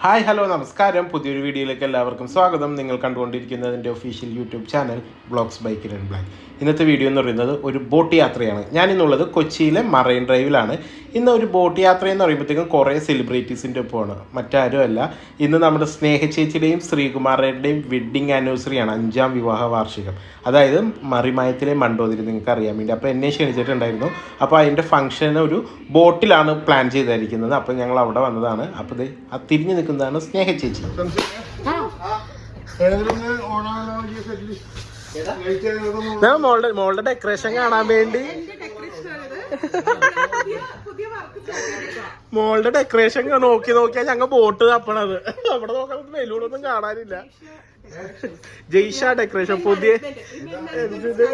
Hi hello നമസ്കാരം. പുതിയൊരു വീഡിയോയിലേക്ക് എല്ലാവർക്കും സ്വാഗതം. നിങ്ങൾ കണ്ടുകൊണ്ടിരിക്കുന്നതിൻ്റെ official YouTube channel blogs by Kiran black. ഇന്നത്തെ വീഡിയോ എന്ന് പറയുന്നത് ഒരു ബോട്ട് യാത്രയാണ്. ഞാനിന്നുള്ളത് കൊച്ചിയിലെ മറൈൻ ഡ്രൈവിലാണ്. ഇന്ന് ഒരു ബോട്ട് യാത്ര എന്ന് പറയുമ്പോഴത്തേക്കും കുറേ സെലിബ്രിറ്റീസിൻ്റെ ഒപ്പമാണ്, മറ്റാരുമല്ല. ഇന്ന് നമ്മുടെ സ്നേഹചേച്ചിയുടെയും ശ്രീകുമാറിൻ്റെയും വെഡ്ഡിങ് ആനിവേഴ്സറിയാണ്, 5ാം വിവാഹ വാർഷികം. അതായത് മറിമായത്തിലെ മണ്ടോതിരി, നിങ്ങൾക്ക് അറിയാൻ വേണ്ടി. അപ്പോൾ എന്നെ ക്ഷണിച്ചിട്ടുണ്ടായിരുന്നു. അപ്പോൾ അതിൻ്റെ ഫംഗ്ഷൻ ഒരു ബോട്ടിലാണ് പ്ലാൻ ചെയ്തിരിക്കുന്നത്. അപ്പോൾ ഞങ്ങൾ അവിടെ വന്നതാണ്. അപ്പോൾ ഇത് ആ തിരിഞ്ഞു നിൽക്കുന്നതാണ് സ്നേഹചേച്ചി. മോളുടെ ഡെക്കറേഷൻ കാണാൻ വേണ്ടി മോളുടെ ഡെക്കറേഷൻ നോക്കിയാ ഞങ്ങൾ ബോട്ട് തപ്പണത്. അവിടെ നോക്കാൻ വെലൂടൊന്നും കാണാനില്ല. ജയ്ഷ ഡെക്കറേഷൻ പുതിയ ഇതിന്റെ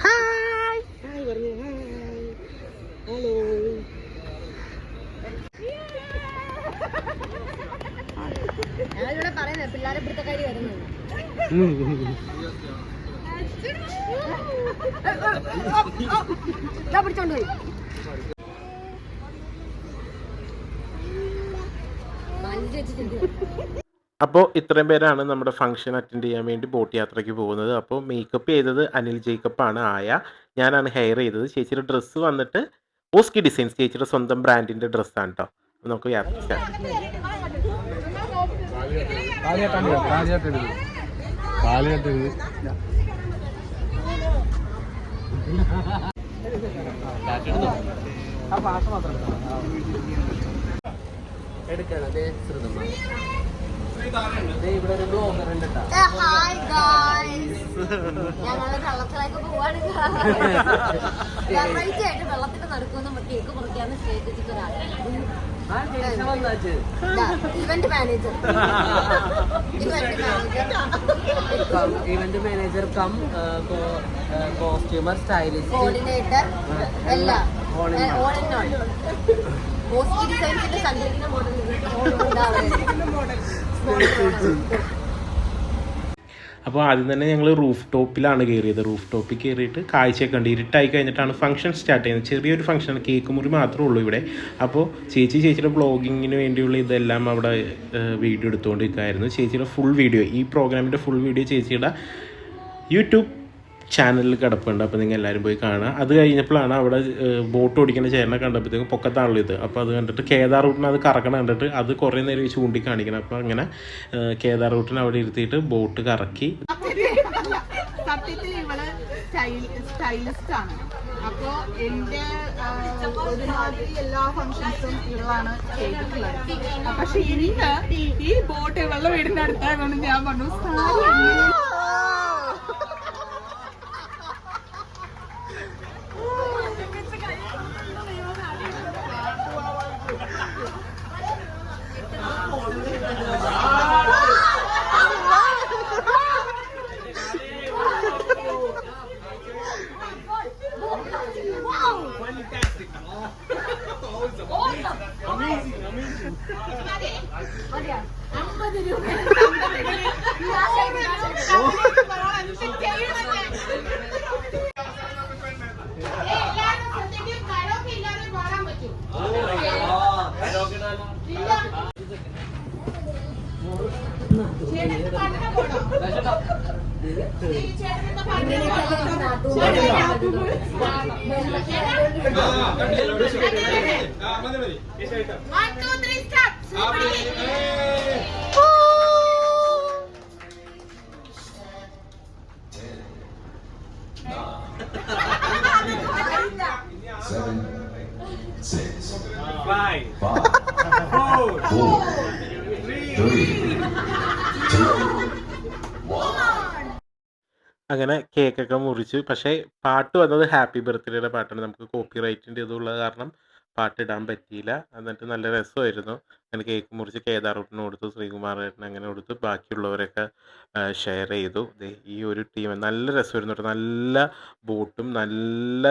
ഹായ് പറഞ്ഞു. ഹലോ. ഞാനിവിടെ പറയുന്നത് പിള്ളേരെ പിടുത്തക്കാരി വരുന്നത്. പിടിച്ചോണ്ട് പോയി. അപ്പോൾ ഇത്രയും പേരാണ് നമ്മുടെ ഫംഗ്ഷൻ അറ്റൻഡ് ചെയ്യാൻ വേണ്ടി ബോട്ട് യാത്രയ്ക്ക് പോകുന്നത്. അപ്പോൾ മേക്കപ്പ് ചെയ്തത് അനിൽ ജേക്കപ്പാണ്. ഞാനാണ് ഹെയർ ചെയ്തത്. ചേച്ചിയുടെ ഡ്രസ്സ് വന്നിട്ട് ഓസ്കി ഡിസൈൻസ്, ചേച്ചിയുടെ സ്വന്തം ബ്രാൻഡിൻ്റെ ഡ്രസ്സാണ് കേട്ടോ. നമുക്ക് യാത്ര സ്റ്റാർട്ട്. ഞങ്ങള് വെള്ളത്തിലേക്ക് പോവാണ്. വെള്ളത്തിന്റെ നടുക്കൊന്നും കേക്ക് മുറിക്കാന്ന് സ്റ്റേജിക്ക് event manager cum costumer, stylist, coordinator എല്ലാം ഓസ്കി ഡിസൈൻസിന്റെ സഞ്ചരിക്കുന്ന മോഡൽ. അപ്പോൾ ആദ്യം തന്നെ ഞങ്ങൾ റൂഫ് ടോപ്പിലാണ് കയറിയത്. റൂഫ് ടോപ്പിൽ കയറിയിട്ട് കാഴ്ചയൊക്കെ ഉണ്ട്. ഇരുട്ടായി കഴിഞ്ഞിട്ടാണ് ഫംഗ്ഷൻ സ്റ്റാർട്ട് ചെയ്യുന്നത്. ചെറിയൊരു ഫംഗ്ഷൻ, കേക്ക് മുറി മാത്രമേ ഉള്ളൂ ഇവിടെ. അപ്പോൾ ചേച്ചിയുടെ ബ്ലോഗിങ്ങിന് വേണ്ടിയുള്ള ഇതെല്ലാം അവിടെ വീഡിയോ എടുത്തുകൊണ്ടിരിക്കുകയായിരുന്നു. ചേച്ചിയുടെ ഫുൾ വീഡിയോ, ഈ പ്രോഗ്രാമിൻ്റെ ഫുൾ വീഡിയോ ചേച്ചിയുടെ യൂട്യൂബ് ചാനലിൽ കിടപ്പുണ്ട്. അപ്പോൾ നിങ്ങൾ എല്ലാവരും പോയി കാണുക. അത് കഴിഞ്ഞപ്പോഴാണ് അവിടെ ബോട്ട് ഓടിക്കുന്ന ചേട്ടനെ കണ്ടപ്പോഴത്തേക്കും പൊക്കത്താണല്ലോ ഇത്. അപ്പോൾ അത് കണ്ടിട്ട് കേദാർ റൂട്ടിന് അത് കറക്കണം കണ്ടിട്ട് അത് കുറേ നേരം ചൂണ്ടിക്കാണിക്കണം. അപ്പോൾ അങ്ങനെ കേദാർ റൂട്ടിന് അവിടെ ഇരുത്തിയിട്ട് ബോട്ട് കറക്കി. സത്യത്തിൽ ഇവള് സ്റ്റൈലിസ്റ്റ് ആണ്. അപ്പോ എന്റെ ഒരുമാതിരി എല്ലാ ഫംഗ്ഷൻസും ഇവളാണ് ചെയ്തിട്ടുള്ളത്. പക്ഷെ ഇന്ന് ഈ ബോട്ട് ഇവളുടെ വീടിന്റെ അടുത്തായതുകൊണ്ട് ഞാൻ പറഞ്ഞു അങ്ങനെ കേക്കൊക്കെ മുറിച്ചു. പക്ഷേ പാട്ട് വന്നത് ഹാപ്പി ബർത്ത്ഡേയുടെ പാട്ടാണ്. നമുക്ക് കോപ്പി റൈറ്റിൻ്റെ ഇതുള്ളത് കാരണം പാട്ടിടാൻ പറ്റിയില്ല. എന്നിട്ട് നല്ല രസമായിരുന്നു. അങ്ങനെ കേക്ക് മുറിച്ച് കേദാറൂട്ടിന് കൊടുത്തു, ശ്രീകുമാറേട്ടന് അങ്ങനെ കൊടുത്തു, ബാക്കിയുള്ളവരൊക്കെ ഷെയർ ചെയ്തു. ഈ ഒരു ടീം നല്ല രസമായിരുന്നു കേട്ടോ. നല്ല ബോട്ടും നല്ല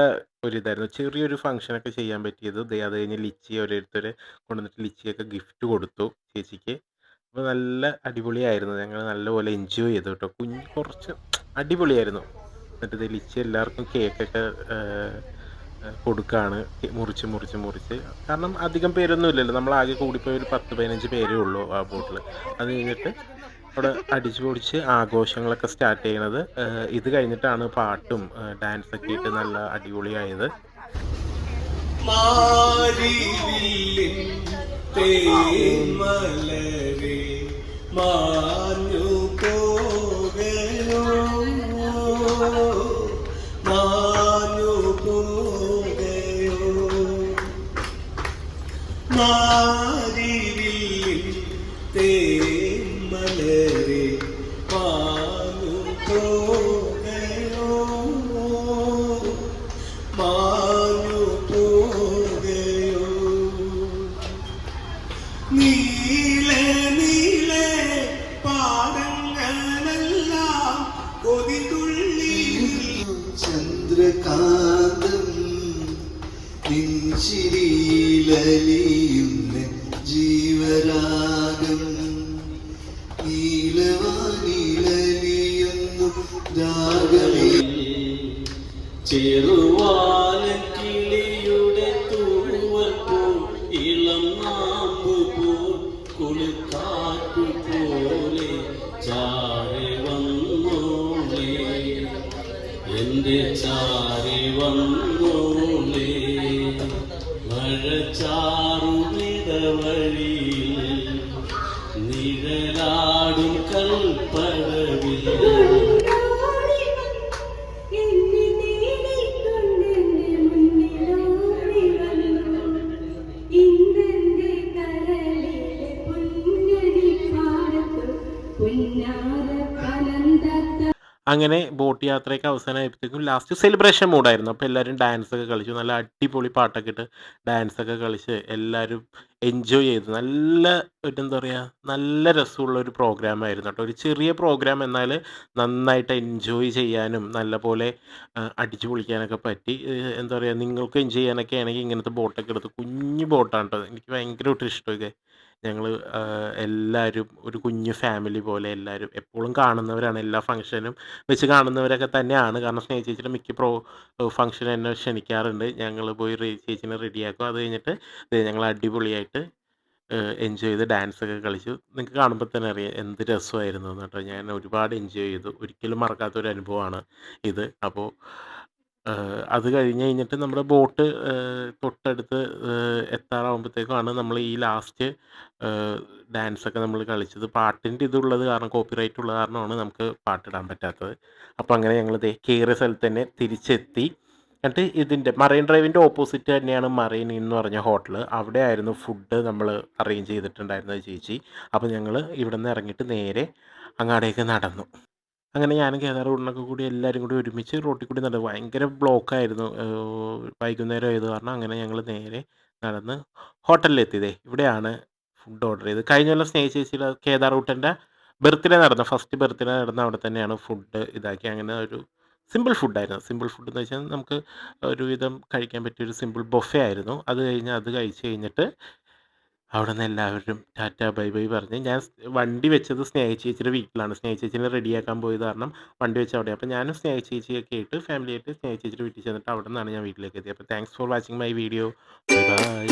ഒരിതായിരുന്നു. ചെറിയൊരു ഫംഗ്ഷനൊക്കെ ചെയ്യാൻ പറ്റിയത്. അത് കഴിഞ്ഞ് ലിച്ചി ഓരോരുത്തർ കൊണ്ടുവന്നിട്ട് ലിച്ചിയൊക്കെ ഗിഫ്റ്റ് കൊടുത്തു ചേച്ചിക്ക്. അപ്പോൾ നല്ല അടിപൊളിയായിരുന്നു. ഞങ്ങൾ നല്ലപോലെ എൻജോയ് ചെയ്തു കേട്ടോ. കുറച്ച് അടിപൊളിയായിരുന്നു. എന്നിട്ട് തെളിച്ച് എല്ലാവർക്കും കേക്കൊക്കെ കൊടുക്കുകയാണ്, മുറിച്ച്. കാരണം അധികം പേരൊന്നും ഇല്ലല്ലോ, നമ്മളാകെ കൂടിപ്പോയി ഒരു 10-15 പേരേ ഉള്ളൂ ആ ബോട്ടിൽ. അത് കഴിഞ്ഞിട്ട് അവിടെ അടിച്ചു പൊടിച്ച് ആഘോഷങ്ങളൊക്കെ സ്റ്റാർട്ട് ചെയ്യണത്. ഇത് കഴിഞ്ഞിട്ടാണ് പാട്ടും ഡാൻസൊക്കെ ഇട്ട് നല്ല അടിപൊളിയായത്. മാഞ്ഞു പോകയോ മാരിവില്ലിൻ തേന്മലരെ മാഞ്ഞു പോകയോ മാഞ്ഞു പോകയോ നീളെ നീളെ പാടങ്ങളെല്ലാം കൊതിതുള്ളി ചന്ദ്രകാന്തം നിൻചിരിയിലലിയുന്ന ജീവരാഗം നീലവാനിലലിയുന്നു രാഗമേ ചെറുവാലക്കിളിയുടെ തൂവൽ പോൽ ഇളം നാമ്പു പോൽ കുളിർക്കാറ്റു പോലെ ചാരി വന്നോളേ എന്റെ ചാരി വന്നോളേ മഴച്ചാറുമിടവഴിയിൽ നിഴലാടും കൽപ്പടവിൽ അങ്ങനെ ബോട്ട് യാത്രയൊക്കെ അവസാനമായപ്പോഴത്തേക്കും ലാസ്റ്റ് സെലിബ്രേഷൻ മൂഡായിരുന്നു. അപ്പോൾ എല്ലാവരും ഡാൻസൊക്കെ കളിച്ചു, നല്ല അടിപൊളി പാട്ടൊക്കെ ഇട്ട് ഡാൻസൊക്കെ കളിച്ച് എല്ലാവരും എൻജോയ് ചെയ്തു. നല്ല എന്താ പറയുക, നല്ല രസമുള്ള ഒരു പ്രോഗ്രാമായിരുന്നു കേട്ടോ. ഒരു ചെറിയ പ്രോഗ്രാം, എന്നാൽ നന്നായിട്ട് എൻജോയ് ചെയ്യാനും നല്ല പോലെ അടിച്ചു പൊളിക്കാനൊക്കെ പറ്റി. എന്താ പറയുക, നിങ്ങൾക്ക് എൻജോയ് ചെയ്യാനൊക്കെ ആണെങ്കിൽ ഇങ്ങനത്തെ ബോട്ടൊക്കെ എടുത്ത്, കുഞ്ഞു ബോട്ടാണ് കേട്ടോ, എനിക്ക് ഭയങ്കരമായിട്ട് ഇഷ്ടമൊക്കെ. ഞങ്ങൾ എല്ലാവരും ഒരു കുഞ്ഞു ഫാമിലി പോലെ എല്ലാവരും എപ്പോഴും കാണുന്നവരാണ്, എല്ലാ ഫംഗ്ഷനും വെച്ച് കാണുന്നവരൊക്കെ തന്നെയാണ്. കാരണം സ്നേഹ ചേച്ചിയുടെ മിക്ക ഫംഗ്ഷൻ എന്നെ ക്ഷണിക്കാറുണ്ട്. ഞങ്ങൾ പോയി ചേച്ചീനെ റെഡിയാക്കും. അത് കഴിഞ്ഞിട്ട് ഞങ്ങൾ അടിപൊളിയായിട്ട് എൻജോയ് ചെയ്ത് ഡാൻസൊക്കെ കളിച്ചു. നിങ്ങൾക്ക് കാണുമ്പോൾ തന്നെ അറിയാം എന്ത് രസമായിരുന്നു എന്ന് കേട്ടോ. ഞാൻ ഒരുപാട് എൻജോയ് ചെയ്തു, ഒരിക്കലും മറക്കാത്തൊരു അനുഭവമാണ് ഇത്. അപ്പോൾ അത് കഴിഞ്ഞിട്ട് നമ്മുടെ ബോട്ട് തൊട്ടടുത്ത് എത്താറാകുമ്പോഴത്തേക്കുമാണ് നമ്മൾ ഈ ലാസ്റ്റ് ഡാൻസൊക്കെ നമ്മൾ കളിച്ചത്. പാട്ടിൻ്റെ ഇതുള്ളത് കാരണം, കോപ്പിറൈറ്റ് ഉള്ളത് കാരണമാണ് നമുക്ക് പാട്ടിടാൻ പറ്റാത്തത്. അപ്പോൾ അങ്ങനെ ഞങ്ങൾ കയറിയ സ്ഥലത്ത് തന്നെ തിരിച്ചെത്തി. എന്നിട്ട് ഇതിൻ്റെ മറൈൻ ഡ്രൈവിൻ്റെ ഓപ്പോസിറ്റ് തന്നെയാണ് മറൈൻ എന്ന് പറഞ്ഞ ഹോട്ടൽ. അവിടെ ആയിരുന്നു ഫുഡ് നമ്മൾ അറേഞ്ച് ചെയ്തിട്ടുണ്ടായിരുന്നത് ചേച്ചി. അപ്പോൾ ഞങ്ങൾ ഇവിടെ നിന്ന് ഇറങ്ങിയിട്ട് നേരെ അങ്ങാടേക്ക് നടന്നു. അങ്ങനെ ഞാനും കേദാറൂട്ടിനൊക്കെ കൂടി എല്ലാവരും കൂടി ഒരുമിച്ച് റോട്ടിൽ കൂടി നടന്നു. ഭയങ്കര ബ്ലോക്കായിരുന്നു, വൈകുന്നേരം ആയത് കാരണം. അങ്ങനെ ഞങ്ങൾ നേരെ നടന്ന് ഹോട്ടലിലെത്തിയതേ. ഇവിടെയാണ് ഫുഡ് ഓർഡർ ചെയ്തത്. കഴിഞ്ഞ കൊല്ലം സ്നേഹ ചേച്ചിയുടെ കേദാറൂട്ടൻ്റെ ബർത്ത്ഡേ നടന്ന ഫസ്റ്റ് ബർത്ത്ഡേ നടന്ന അവിടെ തന്നെയാണ് ഫുഡ് ഇതാക്കി. അങ്ങനെ ഒരു സിമ്പിൾ ഫുഡായിരുന്നു. സിമ്പിൾ ഫുഡ് എന്ന് വെച്ചാൽ നമുക്ക് ഒരുവിധം കഴിക്കാൻ പറ്റിയൊരു സിമ്പിൾ ബൊഫേ ആയിരുന്നു. അത് കഴിച്ച് കഴിഞ്ഞിട്ട് അവിടെ നിന്ന് എല്ലാവരും ടാറ്റ ബൈ ബൈ പറഞ്ഞ് ഞാൻ വണ്ടി വെച്ചത് സ്നേഹ ചേച്ചിയുടെ വീട്ടിലാണ്. സ്നേഹ ചേച്ചീനെ റെഡിയാക്കാൻ പോയത് കാരണം വണ്ടി വെച്ച് അവിടെ. അപ്പോൾ ഞാനും സ്നേഹ ചേച്ചിയൊക്കെ ആയിട്ട് ഫാമിലിയായിട്ട് സ്നേഹ ചേച്ചിയുടെ വീട്ടിൽ ചെന്നിട്ട് അവിടെ നിന്നാണ് ഞാൻ വീട്ടിലേക്ക് എത്തിയത്. അപ്പോൾ thanks for watching my video. Bye bye.